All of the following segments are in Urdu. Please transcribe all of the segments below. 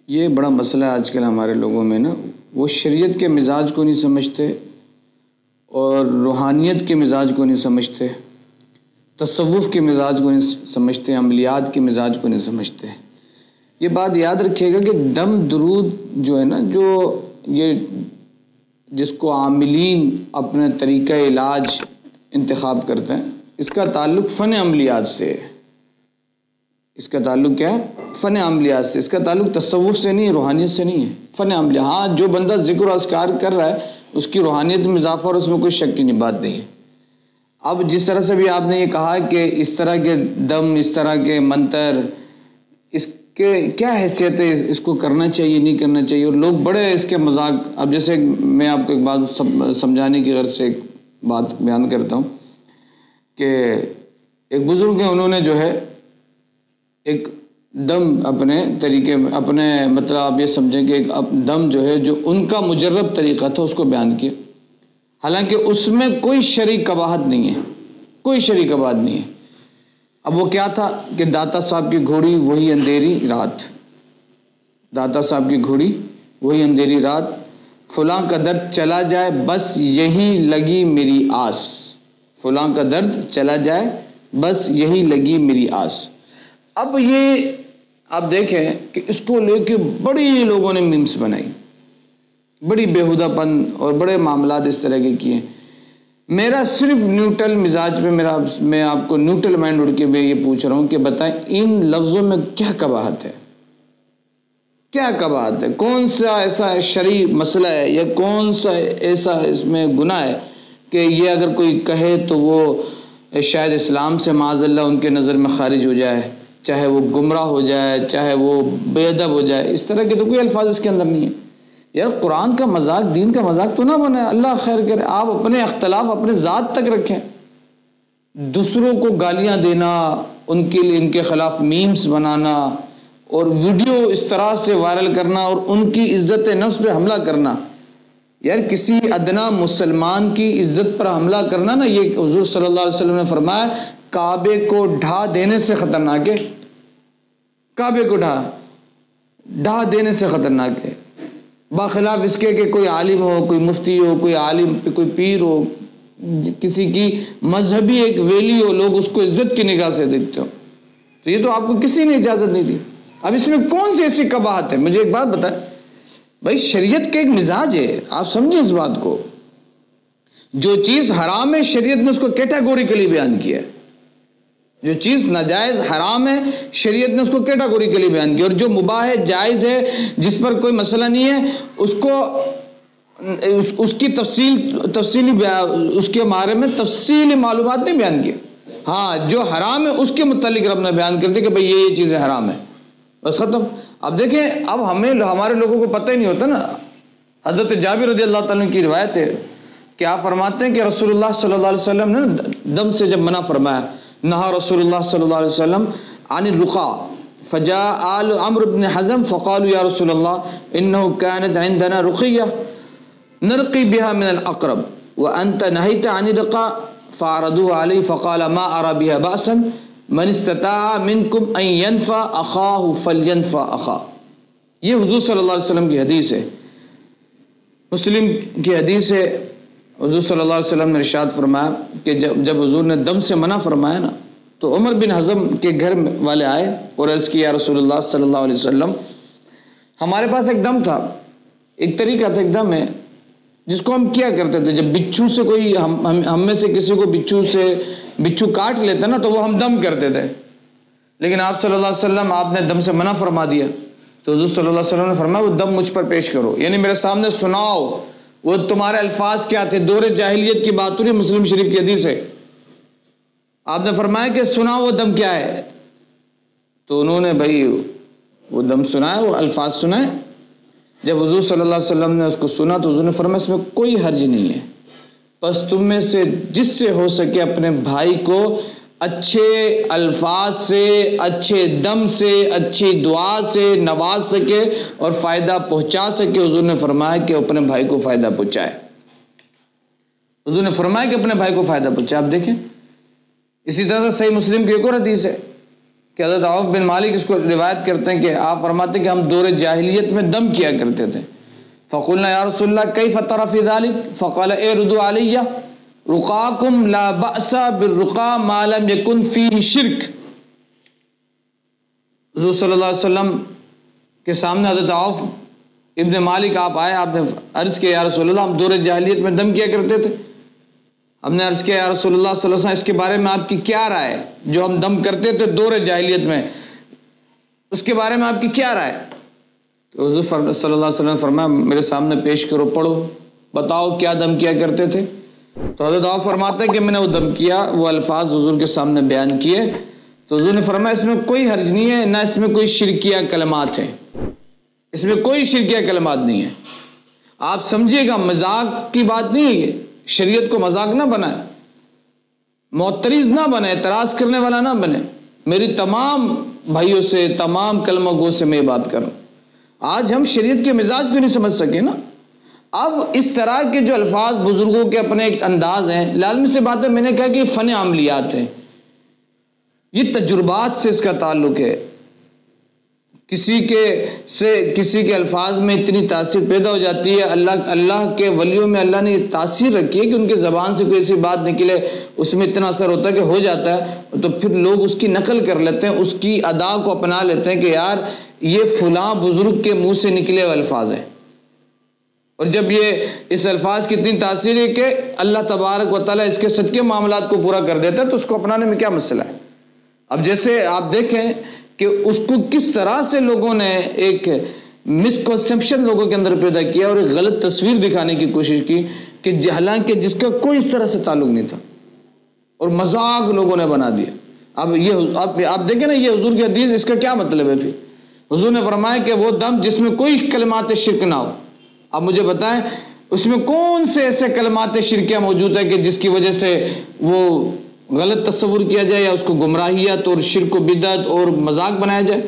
یہ بڑا مسئلہ ہے آج کل ہمارے لوگوں میں نا، وہ شریعت کے مزاج کو نہیں سمجھتے اور روحانیت کے مزاج کو نہیں سمجھتے، تصوف کے مزاج کو نہیں سمجھتے، عملیات کے مزاج کو نہیں سمجھتے۔ یہ بات یاد رکھیے گا کہ دم درود جو ہے نا، جو یہ جس کو عاملین اپنے طریقہ علاج انتخاب کرتے ہیں، اس کا تعلق فن عملیات سے ہے۔ اس کا تعلق کیا ہے؟ فن عملیات سے۔ اس کا تعلق تصوف سے نہیں ہے، روحانیت سے نہیں ہے، فن عملیات۔ ہاں، جو بندہ ذکر و اذکار کر رہا ہے اس کی روحانیت میں اضافہ اور اس میں کوئی شک کی بات نہیں ہے۔ اب جس طرح سے بھی آپ نے یہ کہا کہ اس طرح کے دم، اس طرح کے منتر، اس کے کیا حیثیت ہے، اس کو کرنا چاہیے نہیں کرنا چاہیے، اور لوگ بڑے اس کے مذاق۔ اب جیسے میں آپ کو ایک بات سمجھانے کی غرض سے ایک بات بیان کرتا ہوں کہ ایک بزرگ ہیں، انہوں نے جو ہے ایک دم اپنے طریقے میں، اپنے مطلب آپ یہ سمجھیں کہ ایک دم جو ہے، جو ان کا مجرب طریقہ تھا، اس کو بیان کیا، حالانکہ اس میں کوئی شرعی قباحت نہیں ہے، کوئی شرعی قباحت نہیں ہے۔ اب وہ کیا تھا کہ داتا صاحب کی گھوڑی وہی اندھیری رات، داتا صاحب کی گھوڑی وہی اندھیری رات، فلاں کا درد چلا جائے بس یہی لگی میری آس، فلاں کا درد چلا جائے بس یہی لگی میری آس۔ اب یہ آپ دیکھیں کہ اس کو لے کے بڑی لوگوں نے میمز بنائی، بڑی بیہودہ پن اور بڑے معاملات اس طرح کے کیے۔ میرا صرف نیوٹرل مزاج پہ میں آپ کو نیوٹرل مائنڈ اڑ کے میں یہ پوچھ رہا ہوں کہ بتائیں ان لفظوں میں کیا قباحت ہے، کیا قباحت ہے؟ کون سا ایسا شرعی مسئلہ ہے یا کون سا ایسا اس میں گناہ ہے کہ یہ اگر کوئی کہے تو وہ شاید اسلام سے معاذ اللہ ان کے نظر میں خارج ہو جائے، چاہے وہ گمراہ ہو جائے، چاہے وہ بے ادب ہو جائے؟ اس طرح کے تو کوئی الفاظ اس کے اندر نہیں ہے۔ یار قرآن کا مذاق، دین کا مذاق تو نہ بنائے، اللہ خیر کرے۔ آپ اپنے اختلاف اپنے ذات تک رکھیں، دوسروں کو گالیاں دینا، ان کے لیے ان کے خلاف میمز بنانا اور ویڈیو اس طرح سے وائرل کرنا اور ان کی عزت نفس پہ حملہ کرنا، یار کسی ادنا مسلمان کی عزت پر حملہ کرنا نا، یہ حضور صلی اللہ علیہ وسلم نے فرمایا کعبے کو ڈھا دینے سے خطرناک ہے، کعبے کو ڈھا دینے سے خطرناک ہے، باخلاف اس کے کہ کوئی عالم ہو، کوئی مفتی ہو، کوئی عالم، کوئی پیر ہو، کسی کی مذہبی ایک ویلی ہو، لوگ اس کو عزت کی نگاہ سے دیکھتے ہو، تو یہ تو آپ کو کسی نے اجازت نہیں دی۔ اب اس میں کون سی ایسی قباحت ہے؟ مجھے ایک بات بتائیں بھائی، شریعت کا ایک مزاج ہے، آپ سمجھیں اس بات کو۔ جو چیز حرام ہے شریعت نے اس کو کیٹاگوریکلی بیان کیا ہے، جو چیز ناجائز حرام ہے شریعت نے اس کو کیٹاگوریکلی بیان کیا، اور جو مباح ہے جائز ہے جس پر کوئی مسئلہ نہیں ہے اس کو اس کی تفصیلی اس کے بارے میں تفصیلی معلومات نہیں بیان کی۔ ہاں، جو حرام ہے اس کے متعلق رب نے بیان کر دیا کہ بھئی یہ چیزیں حرام ہیں، بس ختم۔ اب دیکھیں، اب ہمارے لوگوں کو پتہ ہی نہیں ہوتا نا۔ حضرت جابر رضی اللہ تعالیٰ کی روایت ہے کہ آپ فرماتے ہیں کہ رسول اللہ صلی اللہ علیہ وسلم نے دم سے جب منع فرمایا، نہا رسول اللہ صلی اللہ علیہ وسلم عن الرقا فجاء آل عمرو بن حزم فقالوا یا رسول اللہ انه كانت عندنا رقیہ نرقی بها من الاقرب وانت نهيت عن الرقا فعرضوه عليه فقال ما ارى بها بأسا من استطاع منكم ان ينفع اخاه فلينفع اخاه۔ یہ حضور صلی اللہ علیہ وسلم کی حدیث ہے، مسلم کی حدیث ہے۔ حضور صلی اللہ علیہ وسلم نے ارشاد فرمایا کہ جب حضور نے دم سے منع فرمایا نا، تو عمر بن حزم کے گھر والے آئے اور عرض کیا، رسول اللہ صلی اللہ علیہ وسلم ہمارے پاس ایک دم تھا، ایک طریقہ تھا، ایک دم ہے جس کو ہم کیا کرتے تھے، جب بچھو سے کوئی ہم میں سے کسی کو بچھو کاٹ لیتا نا تو وہ ہم دم کرتے تھے، لیکن آپ صلی اللہ علیہ وسلم آپ نے دم سے منع فرما دیا، تو حضور صلی اللہ علیہ وسلم نے فرمایا وہ دم مجھ پر پیش کرو، یعنی میرے سامنے سناؤ، وہ تمہارے الفاظ کیا تھے۔ دور جاہلیت کی بات ہو رہی ہے، مسلم شریف کی حدیث ہے، آپ نے فرمایا کہ سنا وہ دم کیا ہے، تو انہوں نے بھائی وہ دم سنایا، وہ الفاظ سنائے۔ جب حضور صلی اللہ علیہ وسلم نے اس کو سنا تو حضور نے فرمایا اس میں کوئی حرج نہیں ہے، بس تم میں سے جس سے ہو سکے اپنے بھائی کو اچھے الفاظ سے، اچھے دم سے، اچھی دعا سے نواز سکے اور فائدہ پہنچا سکے۔ حضور نے فرمایا کہ اپنے بھائی کو فائدہ پہنچائے، حضور نے فرمایا کہ اپنے بھائی کو فائدہ پہنچائے۔ آپ دیکھیں، اسی طرح سے صحیح مسلم کی ایک اور حدیث ہے کہ حضرت عوف بن مالک اس کو روایت کرتے ہیں کہ آپ فرماتے ہیں کہ ہم دور جاہلیت میں دم کیا کرتے تھے. فقلنا یا رسول اللہ کیف تری فی ذلک فقال اردوا علی رقاکم لا بأس بالرقا ما لم یکن فیہ شرک. حضور صلی اللہ علیہ وسلم کے سامنے حضرت عوف ابن مالک آپ آئے, آپ نے عرض کیا یا رسول اللہ ہم دور جاہلیت میں دم کیا کرتے تھے. ہم نے عرض کیا یا رسول اللہ صلی اللہ علیہ وسلم اس کے بارے میں آپ کی کیا رائے ہے, جو ہم دم کرتے تھے دور جاہلیت میں اس کے بارے میں آپ کی کیا رائے؟ تو حضور صلی اللہ علیہ وسلم نے فرمایا میرے سامنے پیش کرو, پڑھو, بتاؤ کیا دم کیا کرتے تھے. تو حضرت عوف فرماتے ہیں کہ میں نے وہ دم کیا, وہ الفاظ حضور کے سامنے بیان کیے. تو حضور نے فرمایا اس میں کوئی حرج نہیں ہے, نہ اس میں کوئی شرکیہ کلمات ہیں, اس میں کوئی شرکیہ کلمات نہیں ہے. آپ سمجھیے گا مذاق کی بات نہیں ہے یہ, شریعت کو مذاق نہ بنائے, معترض نہ بنے, اعتراض کرنے والا نہ بنے. میری تمام بھائیوں سے, تمام کلمہ گو سے میں یہ بات کر رہا ہوں. آج ہم شریعت کے مزاج کو نہیں سمجھ سکے نا. اب اس طرح کے جو الفاظ بزرگوں کے اپنے ایک انداز ہیں, لازمی سے بات ہے, میں نے کہا کہ یہ فن عملیات ہیں, یہ تجربات سے اس کا تعلق ہے. کسی کے الفاظ میں اتنی تاثیر پیدا ہو جاتی ہے. اللہ کے ولیوں میں اللہ نے یہ تاثیر رکھی ہے کہ ان کے زبان سے کوئی ایسی بات نکلے, اس میں اتنا اثر ہوتا ہے کہ ہو جاتا ہے, تو پھر لوگ اس کی نقل کر لیتے ہیں, اس کی ادا کو اپنا لیتے ہیں کہ یار یہ فلاں بزرگ کے منہ سے نکلے ہوئے الفاظ ہیں. اور جب یہ اس الفاظ کی اتنی تاثیر ہے کہ اللہ تبارک و تعالیٰ اس کے صدقے معاملات کو پورا کر دیتا ہے, تو اس کو اپنانے میں کیا مسئلہ ہے. اب جیسے آپ دیکھیں کہ اس کو کس طرح سے لوگوں نے ایک مسکنسیپشن لوگوں کے اندر پیدا کیا اور ایک غلط تصویر دکھانے کی کوشش کی کہ حالانکہ جس کا کوئی اس طرح سے تعلق نہیں تھا, اور مذاق لوگوں نے بنا دیا. اب یہ آپ دیکھیں نا, یہ حضور کی حدیث, اس کا کیا مطلب ہے؟ پھر حضور نے فرمایا کہ وہ دم جس میں کوئی کلمات شرک نہ ہو. اب مجھے بتائیں اس میں کون سے ایسے کلمات شرکیہ موجود ہے کہ جس کی وجہ سے وہ غلط تصور کیا جائے یا اس کو گمراہیت اور شرک و بدعت اور مذاق بنایا جائے.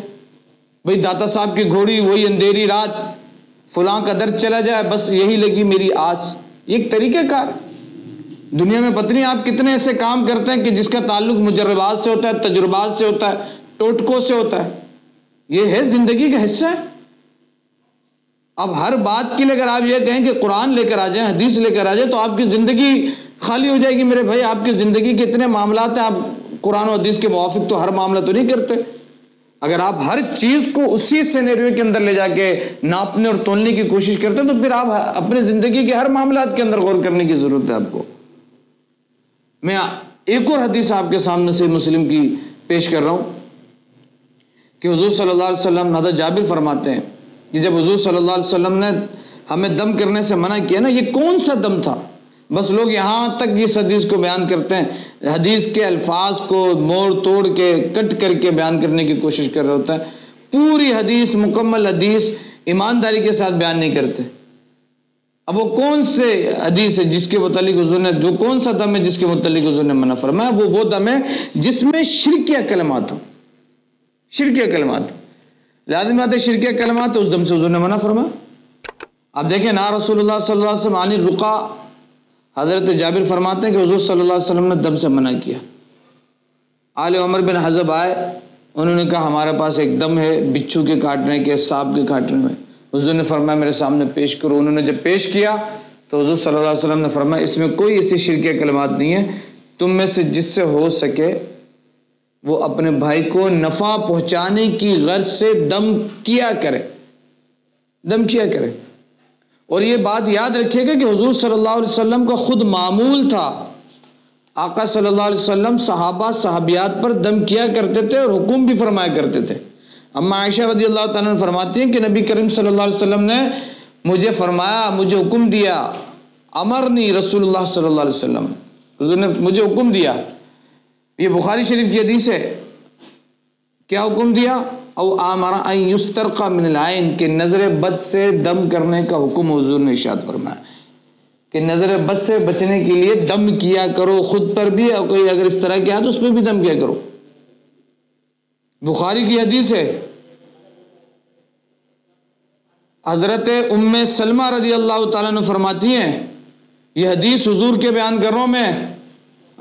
بھئی داتا صاحب کی گھوڑی وہی اندھیری رات, فلاں کا درد چلا جائے, بس یہی لگی میری آس. یہ ایک طریقہ کار. دنیا میں پتہ نہیں آپ کتنے ایسے کام کرتے ہیں کہ جس کا تعلق مجربات سے ہوتا ہے, تجربات سے ہوتا ہے, ٹوٹکوں سے ہوتا ہے. یہ ہے زندگی کا حصہ ہے. اب ہر بات کے لیے اگر آپ یہ کہیں کہ قرآن لے کر آ جائیں, حدیث لے کر آ جائیں, تو آپ کی زندگی خالی ہو جائے گی. میرے بھائی آپ کی زندگی کے اتنے معاملات ہیں, آپ قرآن و حدیث کے موافق تو ہر معاملہ تو نہیں کرتے. اگر آپ ہر چیز کو اسی سینیریو کے اندر لے جا کے ناپنے اور تولنے کی کوشش کرتے تو پھر آپ اپنے زندگی کے ہر معاملات کے اندر غور کرنے کی ضرورت ہے آپ کو. میں ایک اور حدیث آپ کے سامنے سے مسلم کی پیش کر رہا ہوں کہ حضور صلی اللہ علیہ وسلم, حضرت جابر فرماتے ہیں کہ جب حضور صلی اللہ علیہ وسلم نے ہمیں دم کرنے سے منع کیا نا, یہ کون سا دم تھا؟ بس لوگ یہاں تک اس حدیث کو بیان کرتے ہیں, حدیث کے الفاظ کو موڑ توڑ کے کٹ کر کے بیان کرنے کی کوشش کر رہے ہوتے ہیں. پوری حدیث, مکمل حدیث ایمانداری کے ساتھ بیان نہیں کرتے. اب وہ کون سے حدیث ہے جس کے متعلق حضور نے, جو کون سا دم ہے جس کے متعلق حضور نے منع فرمایا؟ وہ دم ہے جس میں شرکیہ کلمات ہو, شرکیہ کلمات. لازمی بات ہے شرکیہ کلمات, اس دم سے حضور نے منع فرمایا. آپ دیکھیں نا رسول اللہ صلی اللہ علیہ وسلم عن الرقا, حضرت جابر فرماتے ہیں کہ حضور صلی اللہ علیہ وسلم نے دم سے منع کیا. آل عمر بن حزب آئے, انہوں نے کہا ہمارے پاس ایک دم ہے بچھو کے کاٹنے کے, سانپ کے کاٹنے میں. حضور نے فرمایا میرے سامنے پیش کرو. انہوں نے جب پیش کیا تو حضور صلی اللہ علیہ وسلم نے فرمایا اس میں کوئی ایسی شرکیہ کلمات نہیں ہے, تم میں سے جس سے ہو سکے وہ اپنے بھائی کو نفع پہنچانے کی غرض سے دم کیا کرے, دم کیا کرے. اور یہ بات یاد رکھیے گا کہ حضور صلی اللہ علیہ وسلم کا خود معمول تھا. آقا صلی اللہ علیہ وسلم صحابہ صحابیات پر دم کیا کرتے تھے اور حکم بھی فرمایا کرتے تھے. اما عائشہ رضی اللہ تعالیٰ عنہ فرماتی ہیں کہ نبی کریم صلی اللہ علیہ وسلم نے مجھے فرمایا, مجھے حکم دیا, امرنی رسول اللہ صلی اللہ علیہ وسلم, حضور نے مجھے حکم دیا. یہ بخاری شریف کی حدیث ہے. کیا حکم دیا؟ او آمر ان یسترق من العین, کہ نظر بد سے دم کرنے کا حکم حضور نے ارشاد فرمایا کہ نظر بد سے بچنے کے لیے دم کیا کرو, خود پر بھی, اور کوئی اگر اس طرح کیا تو اس پہ بھی دم کیا کرو. بخاری کی حدیث ہے. حضرت ام سلمہ رضی اللہ تعالیٰ عنہ فرماتی ہیں, یہ حدیث حضور کے بیان کر رہا ہوں میں,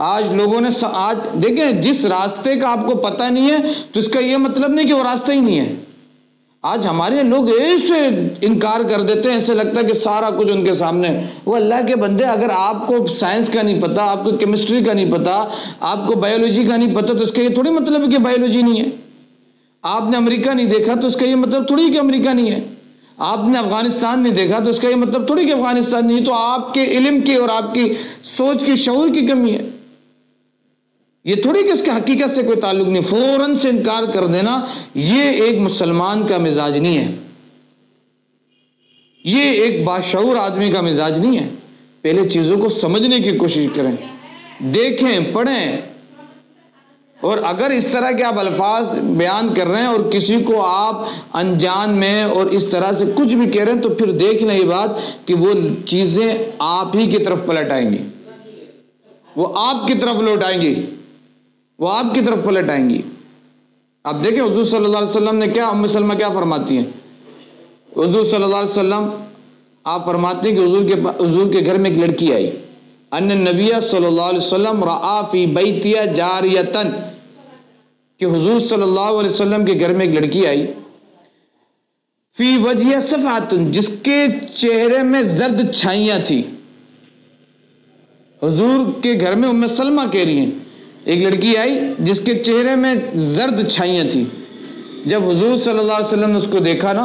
آج لوگوں نے آج دیکھیں جس راستے کا آپ کو پتہ نہیں ہے تو اس کا یہ مطلب نہیں کہ وہ راستہ ہی نہیں ہے. آج ہمارے لوگ ایسے انکار کر دیتے ہیں، ایسے لگتا ہے کہ سارا کچھ ان کے سامنے. وہ اللہ کے بندے، اگر آپ کو سائنس کا نہیں پتا، آپ کو کیمسٹری کا نہیں پتا، آپ کو بایولوجی کا نہیں پتا، تو اس کا یہ تھوڑی مطلب ہے کہ بایولوجی نہیں ہے. آپ نے امریکہ نہیں دیکھا تو اس کا یہ مطلب تھوڑی کہ امریکہ نہیں ہے. آپ نے افغانستان نہیں دیکھا تو اس کا یہ مطلب تھوڑی کہ افغانستان نہیں ہے. تو آپ کے علم کی اور آپ کی سوچ کی، شعور کی کمی ہے. یہ تھوڑی کہ اس کے حقیقت سے کوئی تعلق نہیں. فوراً سے انکار کر دینا یہ ایک مسلمان کا مزاج نہیں ہے، یہ ایک باشعور آدمی کا مزاج نہیں ہے. پہلے چیزوں کو سمجھنے کی کوشش کریں، دیکھیں، پڑھیں. اور اگر اس طرح کے آپ الفاظ بیان کر رہے ہیں اور کسی کو آپ انجان میں اور اس طرح سے کچھ بھی کہہ رہے ہیں، تو پھر دیکھ لیں یہ بات کہ وہ چیزیں آپ ہی کی طرف پلٹ آئیں گی، وہ آپ کی طرف لوٹ آئیں گی، وہ آپ کی طرف پلٹ آئیں گی. آپ دیکھیں حضور صلی اللہ علیہ وسلم نے کیا، ام سلمہ کیا فرماتی ہیں. حضور صلی اللہ علیہ وسلم آپ فرماتے ہیں کہ حضور کے گھر میں ایک لڑکی آئی. ان النبی صلی اللہ علیہ وسلم رعا فی بیتیا جاریتن، کہ حضور صلی اللہ علیہ وسلم کے گھر میں ایک لڑکی آئی. فی وجہ صفحۃ، جس کے چہرے میں زرد چھائیاں تھی. حضور کے گھر میں ام سلمہ کہہ رہی ہیں ایک لڑکی آئی جس کے چہرے میں زرد چھائیاں تھی. جب حضور صلی اللہ علیہ وسلم نے اس کو دیکھا نا،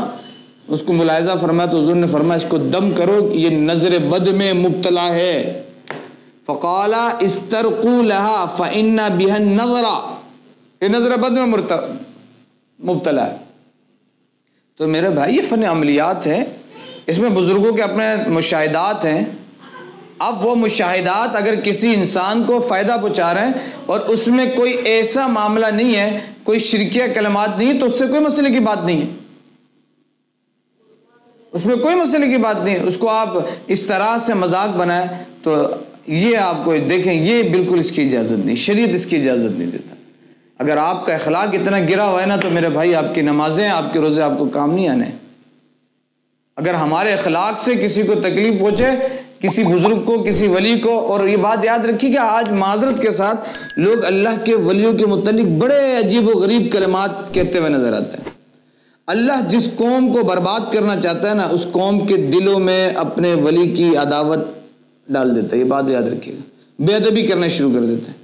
اس کو ملاحظہ فرمایا، تو حضور نے فرمایا اس کو دم کرو، یہ نظر بد میں مبتلا ہے. فقال استرقوا لها فإن بها النظر، یہ نظر بد میں مبتلا ہے. تو میرے بھائی یہ فن عملیات ہے، اس میں بزرگوں کے اپنے مشاہدات ہیں. اب وہ مشاہدات اگر کسی انسان کو فائدہ پہنچا رہے ہیں اور اس میں کوئی ایسا معاملہ نہیں ہے، کوئی شرکیہ کلمات نہیں ہے، تو اس سے کوئی مسئلے کی بات نہیں ہے، اس میں کوئی مسئلے کی بات نہیں ہے. اس کو آپ اس طرح سے مذاق بنائیں تو یہ آپ کو دیکھیں، یہ بالکل اس کی اجازت نہیں، شریعت اس کی اجازت نہیں دیتا. اگر آپ کا اخلاق اتنا گرا ہوا ہے نا، تو میرے بھائی آپ کی نمازیں، آپ کے روزے آپ کو کام نہیں آنے. اگر ہمارے اخلاق سے کسی کو تکلیف پہنچے، کسی بزرگ کو، کسی ولی کو، اور یہ بات یاد رکھیے کہ آج معذرت کے ساتھ لوگ اللہ کے ولیوں کے متعلق بڑے عجیب و غریب کلمات کہتے ہوئے نظر آتے ہیں. اللہ جس قوم کو برباد کرنا چاہتا ہے نا، اس قوم کے دلوں میں اپنے ولی کی عداوت ڈال دیتا ہے. یہ بات یاد رکھیے گا، بے ادبی کرنا شروع کر دیتے ہیں.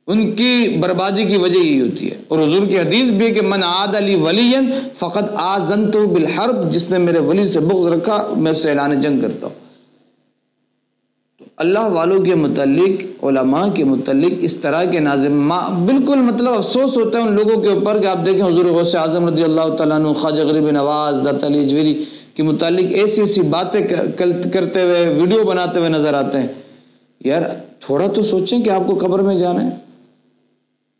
ان کی بربادی کی وجہ یہی ہوتی ہے. اور حضور کی حدیث بھی ہے کہ من عاد لی ولیا فقد آذنتہ بالحرب، جس نے میرے ولی سے بغض رکھا میں اس سے اعلان جنگ کرتا ہوں. تو اللہ والوں کے متعلق، علماء کے متعلق اس طرح کے ناظم بالکل مطلب افسوس ہوتا ہے ان لوگوں کے اوپر کہ آپ دیکھیں حضور غوث اعظم رضی اللہ تعالیٰ عنہ، خواجہ غریب نواز، داتا علی اجویری کے متعلق ایسی ایسی باتیں کرتے ہوئے، ویڈیو بناتے ہوئے نظر آتے ہیں. یار تھوڑا تو سوچیں کہ آپ کو قبر میں جانا ہے.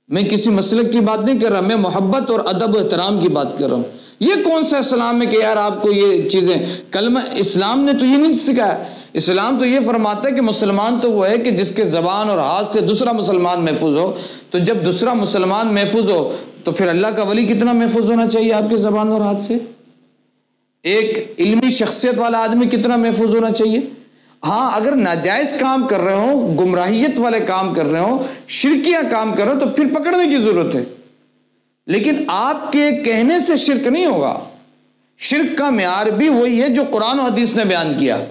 میں کسی مسلک کی بات نہیں کر رہا، میں محبت اور ادب و احترام کی بات کر رہا ہوں. یہ کون سا اسلام ہے کہ یار آپ کو یہ چیزیں، کلمہ اسلام نے تو یہ نہیں سکھایا. اسلام تو یہ فرماتا ہے کہ مسلمان تو وہ ہے کہ جس کے زبان اور ہاتھ سے دوسرا مسلمان محفوظ ہو. تو جب دوسرا مسلمان محفوظ ہو تو پھر اللہ کا ولی کتنا محفوظ ہونا چاہیے آپ کے زبان اور ہاتھ سے. ایک علمی شخصیت والا آدمی کتنا محفوظ ہونا چاہیے. ہاں اگر ناجائز کام کر رہے ہوں، گمراہیت والے کام کر رہے ہوں، شرکیاں کام کر رہے ہوں، تو پھر پکڑنے کی ضرورت ہے. لیکن آپ کے کہنے سے شرک نہیں ہوگا. شرک کا معیار بھی وہی ہے جو قرآن و حدیث نے بیان کیا.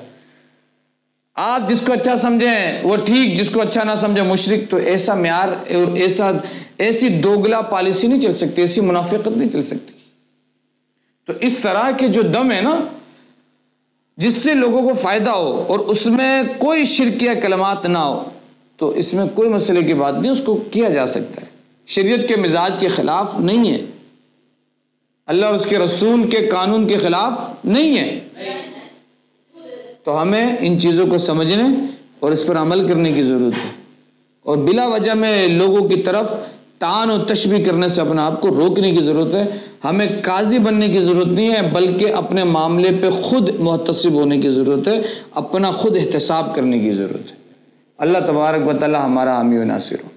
آپ جس کو اچھا سمجھیں وہ ٹھیک، جس کو اچھا نہ سمجھیں مشرک. تو ایسا معیار اور ایسی دوگلا پالیسی نہیں چل سکتی، ایسی منافقت نہیں چل سکتی. تو اس طرح کے جو دم ہے نا، جس سے لوگوں کو فائدہ ہو اور اس میں کوئی شرکیہ کلمات نہ ہو، تو اس میں کوئی مسئلے کی بات نہیں، اس کو کیا جا سکتا ہے. شریعت کے مزاج کے خلاف نہیں ہے، اللہ اور اس کے رسول کے قانون کے خلاف نہیں ہے. تو ہمیں ان چیزوں کو سمجھنے اور اس پر عمل کرنے کی ضرورت ہے. اور بلا وجہ میں لوگوں کی طرف تعان و تشبیہ کرنے سے اپنے آپ کو روکنے کی ضرورت ہے. ہمیں قاضی بننے کی ضرورت نہیں ہے، بلکہ اپنے معاملے پہ خود محتسب ہونے کی ضرورت ہے، اپنا خود احتساب کرنے کی ضرورت ہے. اللہ تبارک و تعالی ہمارا حامی و ناصر ہو.